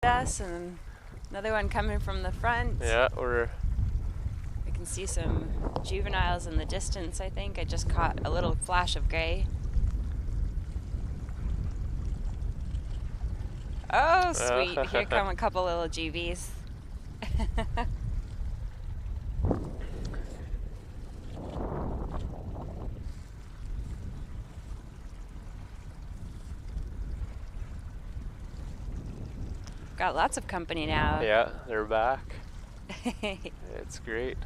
us, and another one coming from the front. Yeah, I can see some juveniles in the distance, I think. I just caught a little flash of gray. Oh, sweet. Here come a couple little juvies. Got lots of company now. Yeah, they're back. It's great.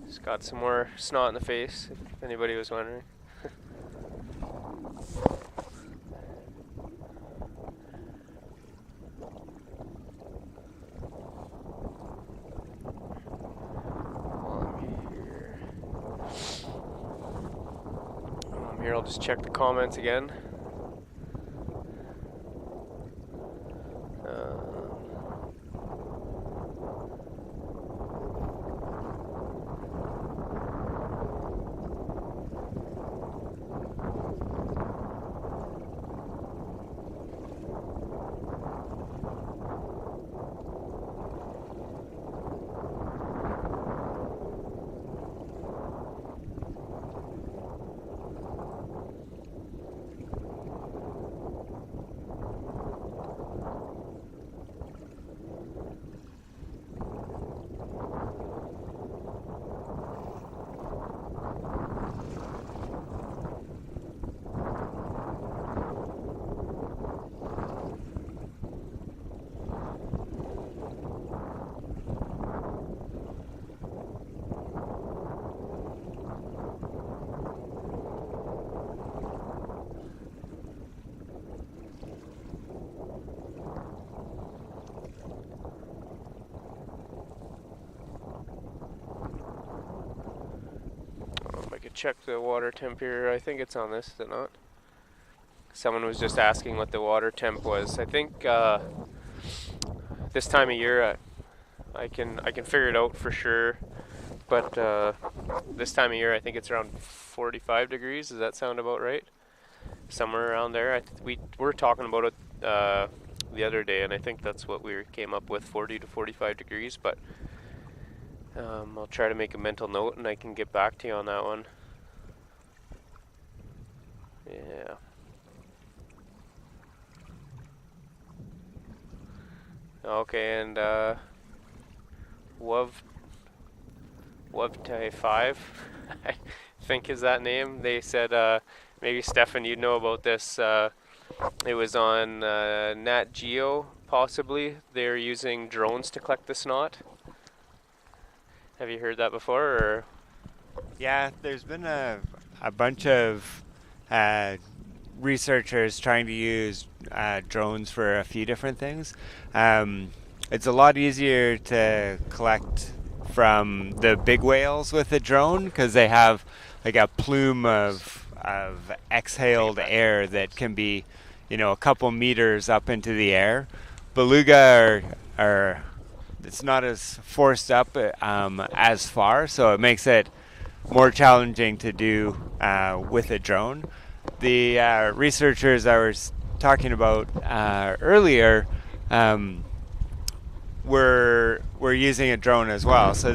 Just got some more snot in the face, if anybody was wondering. While I'm here, I'll just check the comments again. I could check the water temp here. I think it's on this, is it not? Someone was just asking what the water temp was. I think this time of year I can figure it out for sure. But this time of year I think it's around 45 degrees. Does that sound about right? Somewhere around there. We were talking about it the other day, and I think that's what we came up with, 40 to 45 degrees. But I'll try to make a mental note, and I can get back to you on that one. Yeah. Okay, and Wovte 5, I think is that name. They said, maybe Stefan, you'd know about this. It was on Nat Geo, possibly. They're using drones to collect the snot. Have you heard that before? Or? Yeah, there's been a bunch of researchers trying to use drones for a few different things. It's a lot easier to collect from the big whales with a drone because they have like a plume of exhaled air that can be, a couple meters up into the air. Beluga are it's not as forced up as far, so it makes it more challenging to do with a drone. The researchers I was talking about earlier were using a drone as well. So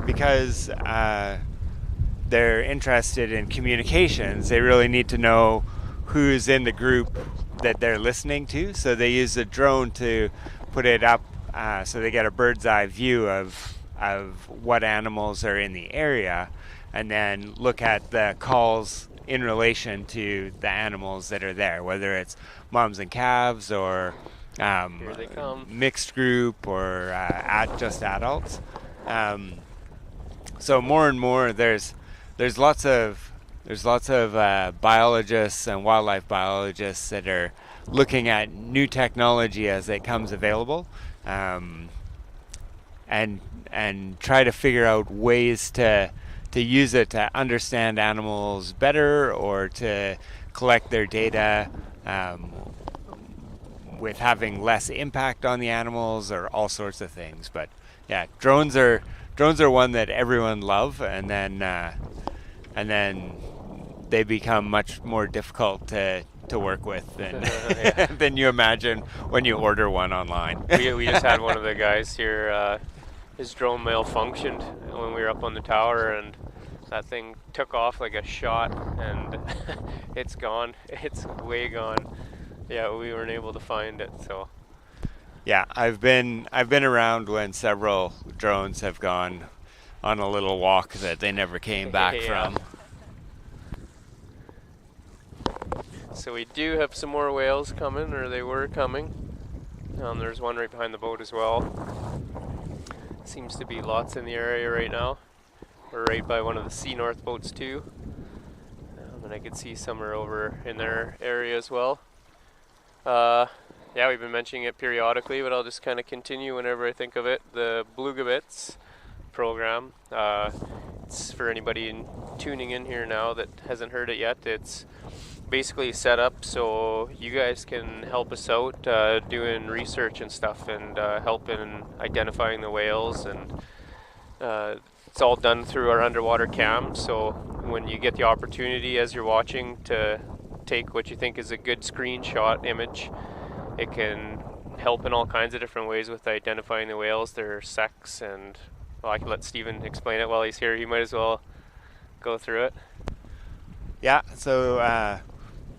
because they're interested in communications, they really need to know who's in the group that they're listening to. So they use a drone to put it up so they get a bird's eye view of what animals are in the area, and then look at the calls in relation to the animals that are there, whether it's moms and calves or Here they come. mixed group or just adults. So more and more there's lots of biologists and wildlife biologists that are looking at new technology as it comes available, and try to figure out ways to use it to understand animals better or to collect their data with having less impact on the animals or all sorts of things. But yeah, drones are one that everyone love, and then they become much more difficult to work with than than you imagine when you order one online. We just had one of the guys here, his drone malfunctioned when we were up on the tower, and that thing took off like a shot, and it's gone. It's way gone. Yeah, we weren't able to find it, so. Yeah, I've been around when several drones have gone on a little walk that they never came back from. So we do have some more whales coming, or they were coming. There's one right behind the boat as well. Seems to be lots in the area right now. We're right by one of the Sea North boats too. And I could see some are over in their area as well. Yeah, we've been mentioning it periodically, but I'll just kind of continue whenever I think of it. The Beluga Bits program. It's for anybody tuning in here now that hasn't heard it yet. It's basically set up so you guys can help us out doing research and stuff, and help in identifying the whales, and it's all done through our underwater cam. So when you get the opportunity as you're watching to take what you think is a good screenshot image, it can help in all kinds of different ways with identifying the whales, their sex, and well, I can let Stephen explain it while he's here. He might as well go through it. Yeah, so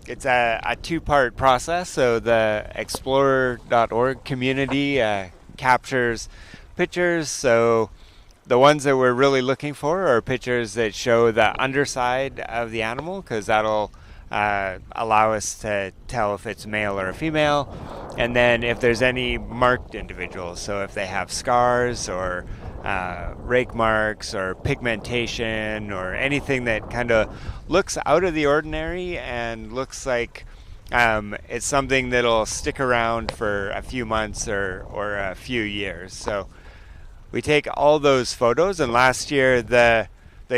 it's a two-part process. So the explorer.org community captures pictures. So the ones that we're really looking for are pictures that show the underside of the animal, because that'll allow us to tell if it's male or a female. And then if there's any marked individuals, so if they have scars or rake marks or pigmentation or anything that kind of looks out of the ordinary and looks like it's something that'll stick around for a few months or a few years. So we take all those photos, and last year the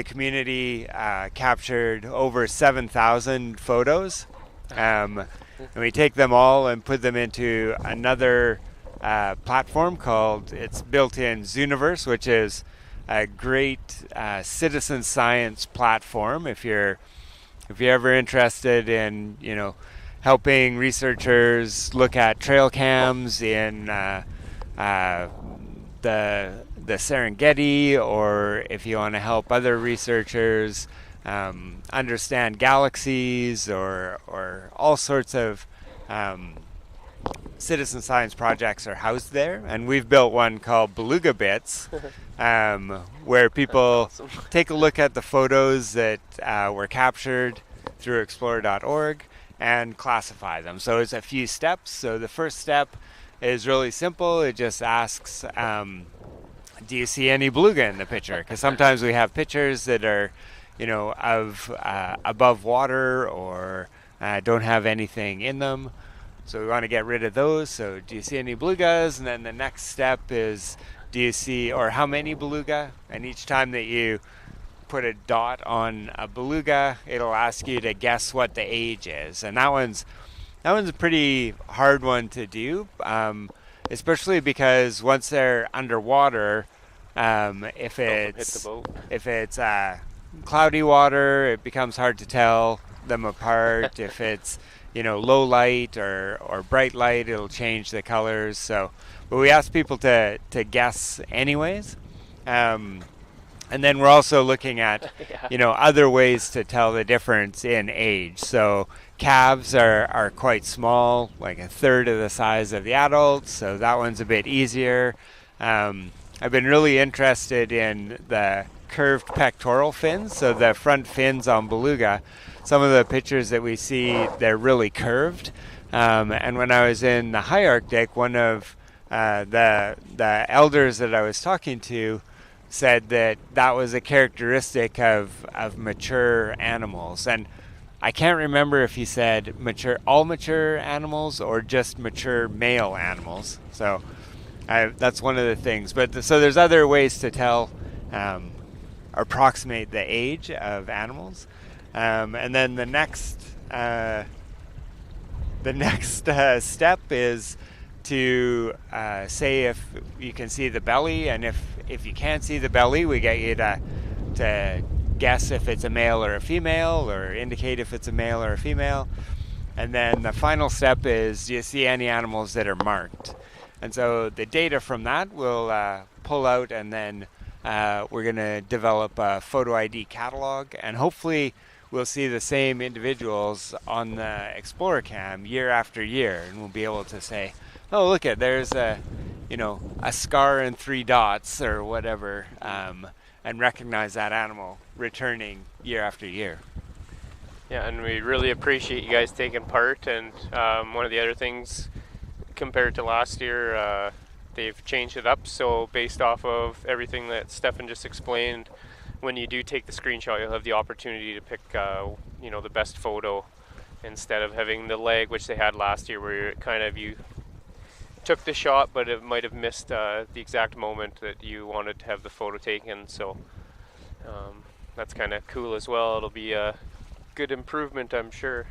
community captured over 7,000 photos, and we take them all and put them into another platform called, it's built in Zooniverse, which is a great citizen science platform. If you're ever interested in helping researchers look at trail cams in the Serengeti, or if you want to help other researchers understand galaxies, or all sorts of citizen science projects are housed there. And we've built one called Beluga Bits, where people take a look at the photos that were captured through explorer.org and classify them. So it's a few steps. So the first step is really simple. It just asks, do you see any beluga in the picture? Because sometimes we have pictures that are, of above water, or don't have anything in them. So we want to get rid of those. So do you see any belugas? And then the next step is, do you see, or how many beluga? And each time that you put a dot on a beluga, it'll ask you to guess what the age is. And that one's a pretty hard one to do. especially because once they're underwater, if Hit the it's boat. cloudy water, it becomes hard to tell them apart. If it's low light or bright light, it'll change the colors. So, but we ask people to guess anyways. And then we're also looking at, Yeah. other ways to tell the difference in age. So calves are quite small, like a third of the size of the adults. So that one's a bit easier. I've been really interested in the curved pectoral fins. So the front fins on beluga, some of the pictures that we see, they're really curved. And when I was in the high Arctic, one of the elders that I was talking to said that was a characteristic of mature animals. And I can't remember if he said all mature animals or just mature male animals. So that's one of the things. But so there's other ways to tell, approximate the age of animals. And then the next step is to say if you can see the belly, and if you can't see the belly, we get you to guess if it's a male or a female, or indicate if it's a male or a female. And then the final step is, do you see any animals that are marked? And so the data from that we'll pull out, and then we're going to develop a photo ID catalog, and hopefully we'll see the same individuals on the Explorer Cam year after year, and we'll be able to say, oh, look at, there's a scar and 3 dots or whatever, and recognize that animal returning year after year. Yeah, and we really appreciate you guys taking part. And one of the other things compared to last year, they've changed it up. So based off of everything that Stefan just explained, when you do take the screenshot, you'll have the opportunity to pick, the best photo, instead of having the lag, which they had last year, where you took the shot, but it might have missed the exact moment that you wanted to have the photo taken. So that's kind of cool as well. It'll be a good improvement, I'm sure.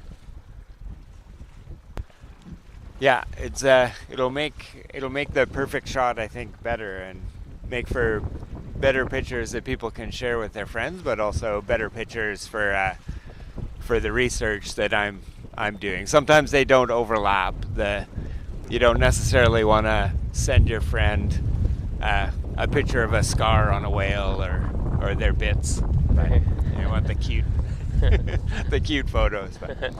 Yeah, it's it'll make the perfect shot, I think, better, and make for better pictures that people can share with their friends, but also better pictures for the research that I'm doing. Sometimes they don't overlap. You don't necessarily want to send your friend a picture of a scar on a whale or their bits. But you want the cute the cute photos. But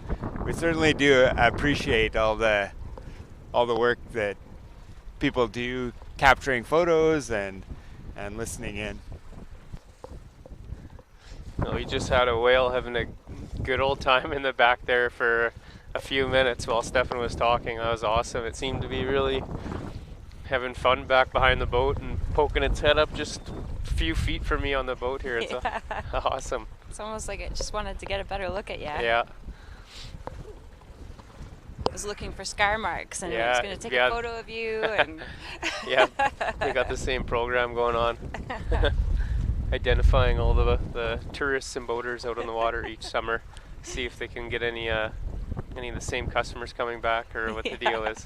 we certainly do appreciate all the work that people do capturing photos and listening in. We just had a whale having a good old time in the back there for a few minutes while Stefan was talking. That was awesome. It seemed to be really having fun back behind the boat and poking its head up just a few feet from me on the boat here. It's awesome. It's almost like it just wanted to get a better look at you. Yeah. It was looking for scar marks, and it was going to take a photo of you. And yeah, we got the same program going on. Identifying all the tourists and boaters out on the water each summer. See if they can get any of the same customers coming back, or what the deal is.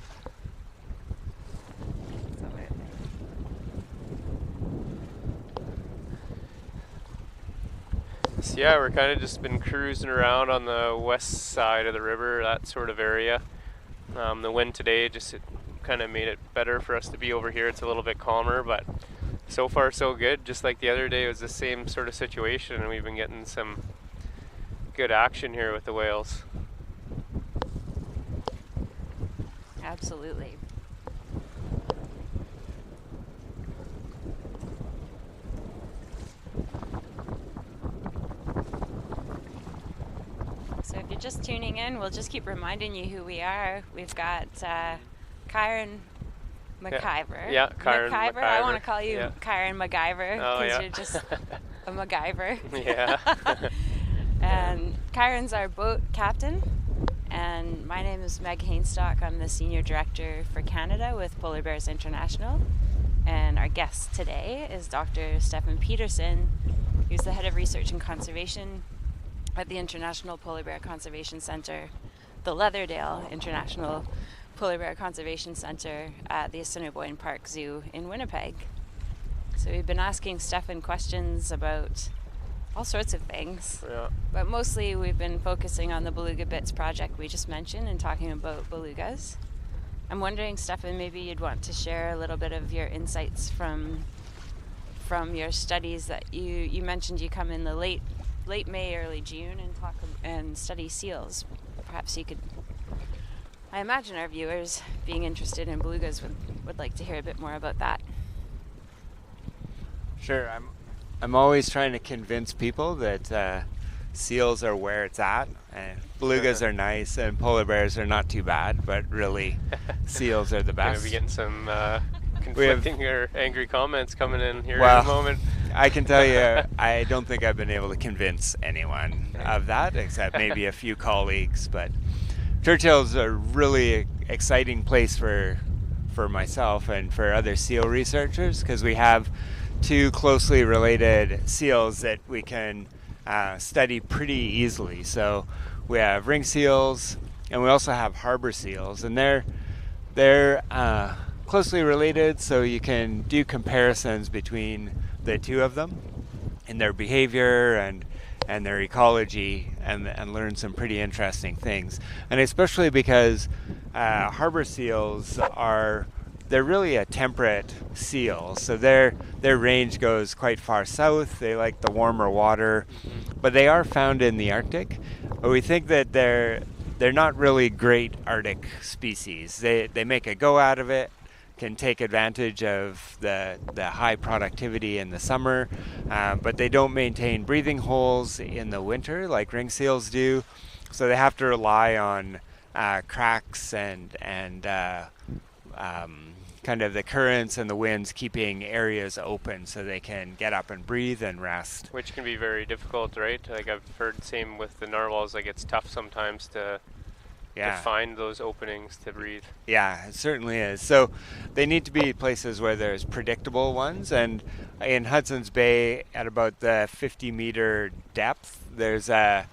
So yeah, we're kind of just been cruising around on the west side of the river, that sort of area. The wind today just kind of made it better for us to be over here. It's a little bit calmer, but so far so good. Just like the other day, it was the same sort of situation, and we've been getting some good action here with the whales. Absolutely. So if you're just tuning in, we'll just keep reminding you who we are. We've got Kyron McIver. Yeah, Kyron McIver. I want to call you Kyron MacGyver, because you're just a MacGyver. Yeah. And Kyron's our boat captain, and my name is Meg Hainstock. I'm the Senior Director for Canada with Polar Bears International. And our guest today is Dr. Stefan Peterson, who's the Head of Research and Conservation at the International Polar Bear Conservation Center, the Leatherdale International Polar Bear Conservation Center at the Assiniboine Park Zoo in Winnipeg. So we've been asking Stefan questions about all sorts of things. Yeah. But mostly we've been focusing on the Beluga Bits project we just mentioned and talking about belugas. I'm wondering, Stefan, maybe you'd want to share a little bit of your insights from your studies that you mentioned. You come in the late May, early June and study seals. Perhaps you could. I imagine our viewers, being interested in belugas, would like to hear a bit more about that. Sure, I'm always trying to convince people that seals are where it's at, and belugas are nice, and polar bears are not too bad, but really, seals are the best. Gonna be getting some conflicting or angry comments coming in here in a moment. I can tell you, I don't think I've been able to convince anyone of that, except maybe a few colleagues. But Churchill's a really exciting place for myself and for other seal researchers, because we have two closely related seals that we can study pretty easily. So we have ring seals, and we also have harbor seals, and they're closely related, so you can do comparisons between the two of them in their behavior and their ecology, and learn some pretty interesting things. And especially because harbor seals they're really a temperate seal, so their range goes quite far south. They like the warmer water, but they are found in the Arctic. But we think that they're not really great Arctic species. They make a go out of it, can take advantage of the high productivity in the summer, but they don't maintain breathing holes in the winter like ring seals do. So they have to rely on cracks and kind of the currents and the winds keeping areas open so they can get up and breathe and rest. Which can be very difficult, right? Like I've heard same with the narwhals, like it's tough sometimes to find those openings to breathe. Yeah, it certainly is. So they need to be places where there's predictable ones, and in Hudson's Bay at about the 50-meter depth, there's a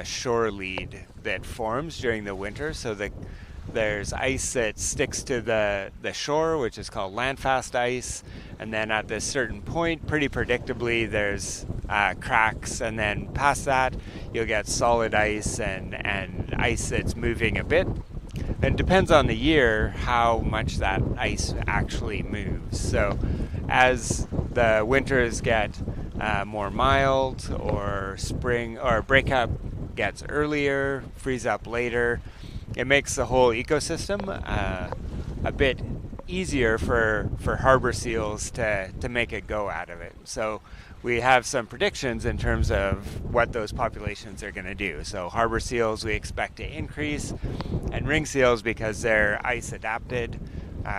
shore lead that forms during the winter, so there's ice that sticks to the shore, which is called landfast ice, and then at this certain point, pretty predictably, there's cracks, and then past that, you'll get solid ice and ice that's moving a bit. And it depends on the year how much that ice actually moves. So as the winters get more mild, or spring or breakup gets earlier, freeze up later, it makes the whole ecosystem a bit easier for harbor seals to make a go out of it. So we have some predictions in terms of what those populations are going to do. So harbor seals we expect to increase, and ring seals, because they're ice adapted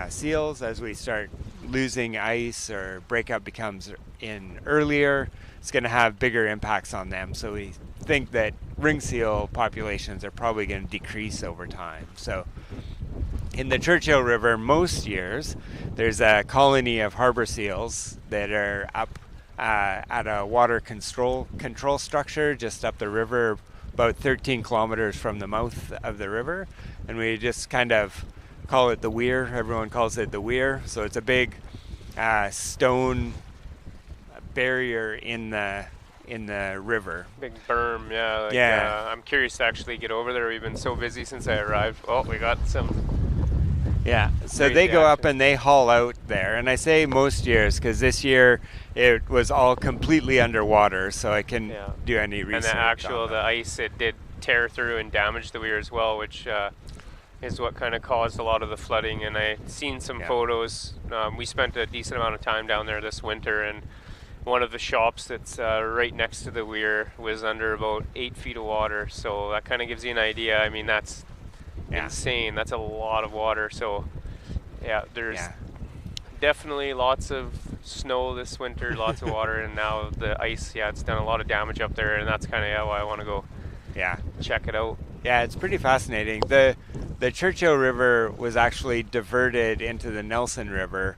seals, as we start losing ice or breakup becomes in earlier, it's going to have bigger impacts on them. So we think that ring seal populations are probably going to decrease over time. So in the Churchill River, most years, there's a colony of harbor seals that are up at a water control structure just up the river, about 13 kilometers from the mouth of the river. And we just kind of call it the weir. Everyone calls it the weir. So it's a big stone barrier in the river. Big berm, yeah. I'm curious to actually get over there. We've been so busy since I arrived. Oh, we got some. Yeah, so they go up and they haul out there. And I say most years because this year it was all completely underwater, so I can do any research. And the ice, it did tear through and damage the weir as well, which is what kind of caused a lot of the flooding. And I've seen some photos. We spent a decent amount of time down there this winter, and one of the shops that's right next to the weir was under about 8 feet of water. So that kind of gives you an idea. I mean, that's insane. That's a lot of water. So there's definitely lots of snow this winter, lots of water, and now the ice, it's done a lot of damage up there, and that's kind of why I want to go check it out. Yeah, it's pretty fascinating. The Churchill River was actually diverted into the Nelson River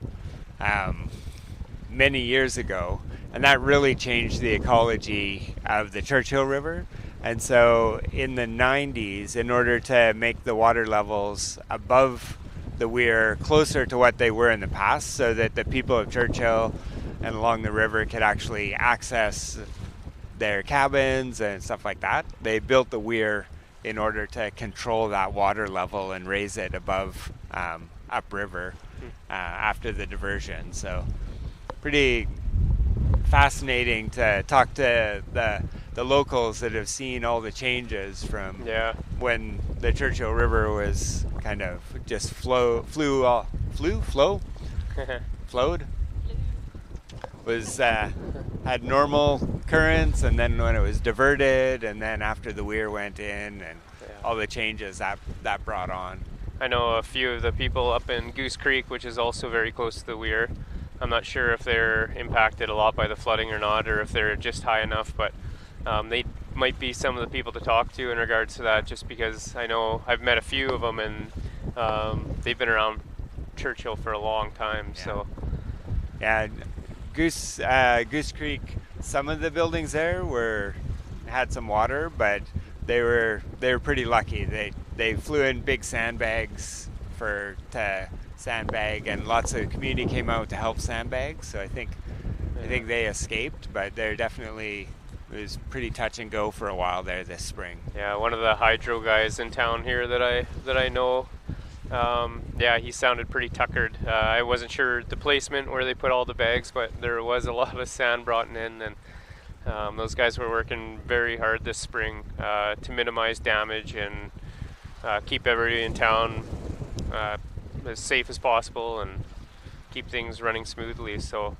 many years ago, and that really changed the ecology of the Churchill River. And so in the 90s, in order to make the water levels above the weir closer to what they were in the past, so that the people of Churchill and along the river could actually access their cabins and stuff like that, they built the weir in order to control that water level and raise it above upriver after the diversion. So pretty fascinating to talk to the locals that have seen all the changes from when the Churchill River was kind of just flowed was had normal currents, and then when it was diverted, and then after the weir went in, and all the changes that brought on. I know a few of the people up in Goose Creek, which is also very close to the weir. I'm not sure if they're impacted a lot by the flooding or not, or if they're just high enough, but they might be some of the people to talk to in regards to that, just because I know I've met a few of them, and they've been around Churchill for a long time. So yeah, Goose Creek, some of the buildings there had some water, but they were pretty lucky. They flew in big sandbags to sandbag, and lots of community came out to help sandbag. So I think they escaped, but they're definitely, it was pretty touch and go for a while there this spring. Yeah, one of the hydro guys in town here that I know, he sounded pretty tuckered. I wasn't sure the placement where they put all the bags, but there was a lot of sand brought in, and those guys were working very hard this spring to minimize damage and keep everybody in town as safe as possible and keep things running smoothly. So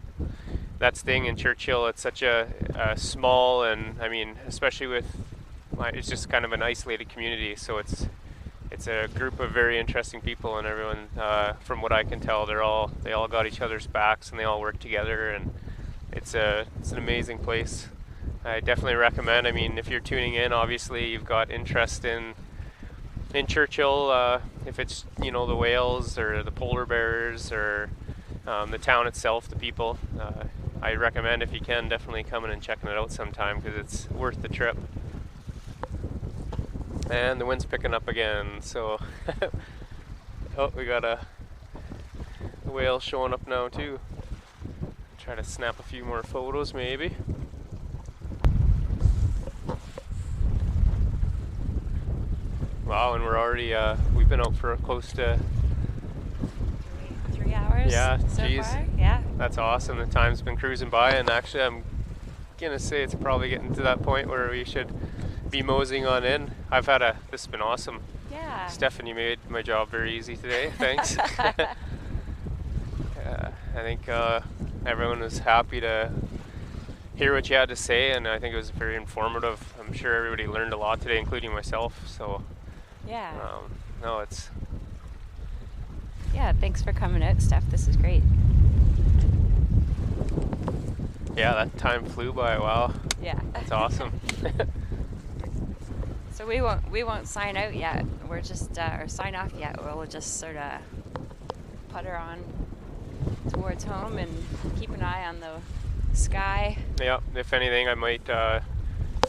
that's the thing in Churchill, it's such a small, and I mean, especially with, it's just kind of an isolated community, so it's a group of very interesting people, and everyone, from what I can tell, they all got each other's backs, and they all work together, and it's an amazing place. I definitely recommend. I mean, if you're tuning in, obviously you've got interest in Churchill, if it's, the whales or the polar bears or the town itself, the people, I recommend, if you can, definitely coming and checking it out sometime, because it's worth the trip. And the wind's picking up again, so we got a whale showing up now too. Try to snap a few more photos maybe. Wow, and we're already, we've been out for close to 3 hours so far. Yeah. That's awesome. The time's been cruising by, and actually I'm gonna say it's probably getting to that point where we should be moseying on in. This has been awesome. Yeah. Stefan, you made my job very easy today. Thanks. I think everyone was happy to hear what you had to say, and I think it was very informative. I'm sure everybody learned a lot today, including myself. So yeah. Yeah, thanks for coming out, Steph. This is great. Yeah, that time flew by. Wow. Yeah. That's awesome. So we won't sign out yet. We're just or sign off yet. We'll just sort of putter on towards home and keep an eye on the sky. Yeah. If anything, I might.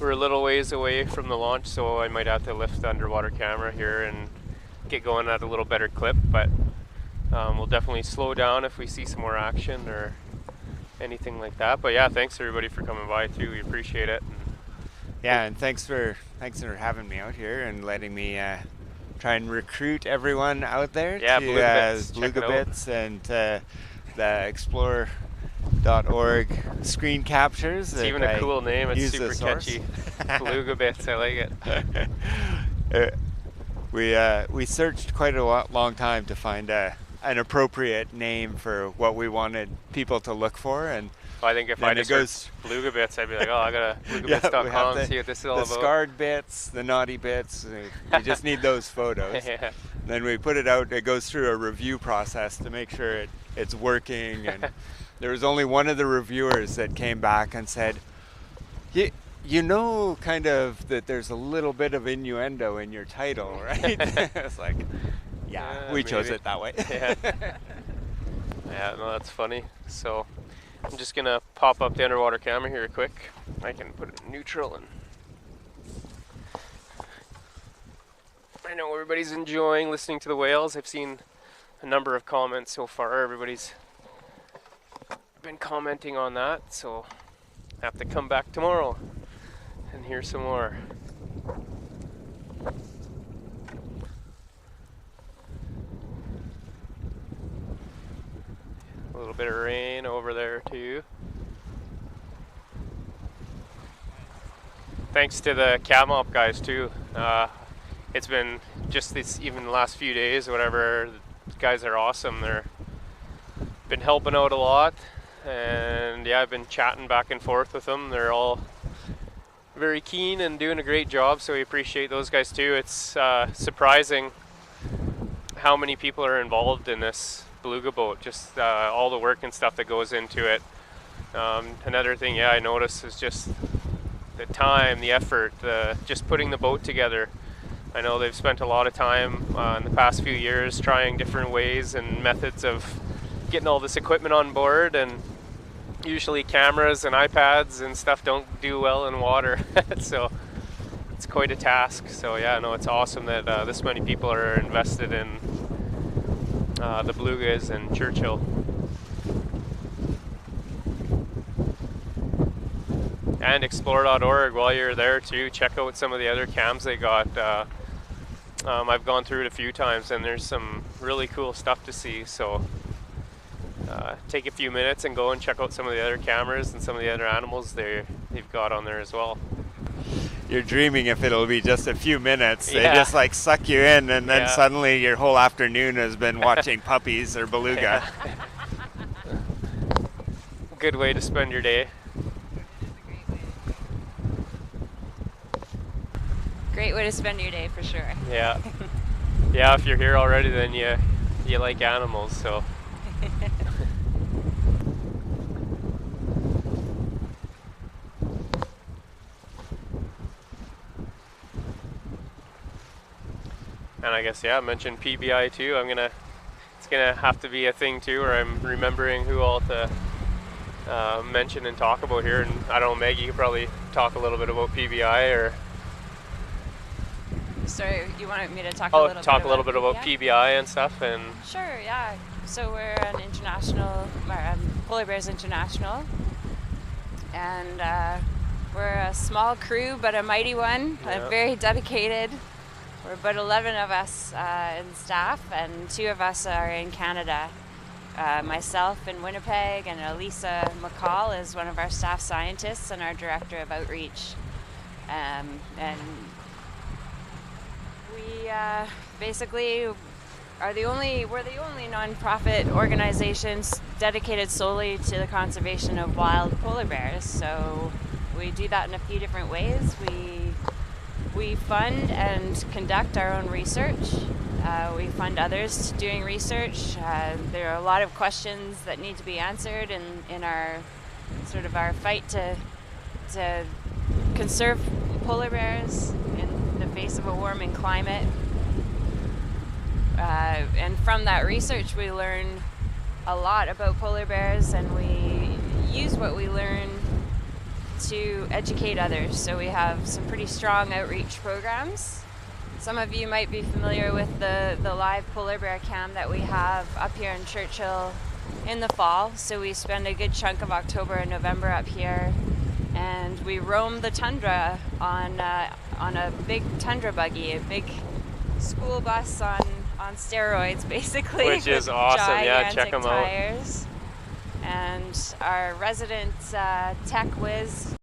We're a little ways away from the launch, so I might have to lift the underwater camera here and get going at a little better clip. But we'll definitely slow down if we see some more action or anything like that. But yeah, thanks everybody for coming by too. We appreciate it. Yeah, and thanks for having me out here and letting me try and recruit everyone out there to Beluga Bits and the Explore.org screen captures. It's even a cool name. It's super catchy. Beluga Bits. I like it. We searched quite a long time to find an appropriate name for what we wanted people to look for, and I think if I just searched Beluga Bits, I'd be like, I gotta belugabits.com and see what this is all about. The scarred bits, the naughty bits. You just need those photos. Yeah. Then we put it out. It goes through a review process to make sure it's working. And there was only one of the reviewers that came back and said, kind of that there's a little bit of innuendo in your title, right? It's like, we chose it that way. Yeah. Yeah, no, that's funny. So I'm just gonna pop up the underwater camera here quick. I can put it in neutral and I know everybody's enjoying listening to the whales. I've seen a number of comments so far. Everybody's been commenting on that, so I have to come back tomorrow and hear some more. A little bit of rain over there too. Thanks to the CAMOP guys too. It's been just this, even the last few days, whatever. The guys are awesome. They're been helping out a lot, and yeah, I've been chatting back and forth with them. They're all very keen and doing a great job, so we appreciate those guys too. It's surprising how many people are involved in this beluga boat, just all the work and stuff that goes into it. Another thing, I noticed is just the time, the effort, just putting the boat together. I know they've spent a lot of time in the past few years trying different ways and methods of getting all this equipment on board, and usually cameras and iPads and stuff don't do well in water. So it's quite a task. So yeah, no, it's awesome that this many people are invested in the belugas and Churchill. And explore.org, while you're there too, check out some of the other cams they got. I've gone through it a few times, and there's some really cool stuff to see. So take a few minutes and go and check out some of the other cameras and some of the other animals they've got on there as well. You're dreaming if it'll be just a few minutes. Yeah. They just like suck you in, and then suddenly your whole afternoon has been watching puppies or beluga. Good way to spend your day. Great way to spend your day for sure. Yeah. Yeah, if you're here already, then you like animals, so. And I guess, I mentioned PBI too. It's gonna have to be a thing too, where I'm remembering who all to mention and talk about here. And I don't know, Meg, you could probably talk a little bit about PBI, or. Sorry, you wanted me to talk a little bit about PBI and stuff, and. Sure, yeah. So we're an international, Polar Bears International, and we're a small crew but a mighty one, very dedicated. We're about 11 of us in staff, and 2 of us are in Canada. Myself in Winnipeg, and Elisa McCall is one of our staff scientists and our director of outreach. And we basically we're the only nonprofit organization dedicated solely to the conservation of wild polar bears. So we do that in a few different ways. We fund and conduct our own research. We fund others doing research. There are a lot of questions that need to be answered in our sort of our fight to conserve polar bears in the face of a warming climate. And from that research, we learn a lot about polar bears, and we use what we learn to educate others. So we have some pretty strong outreach programs. Some of you might be familiar with the live polar bear cam that we have up here in Churchill in the fall. So we spend a good chunk of October and November up here, and we roam the tundra on a big tundra buggy, a big school bus on steroids, basically. Which is awesome. Yeah, check them out. Tires. And our resident tech whiz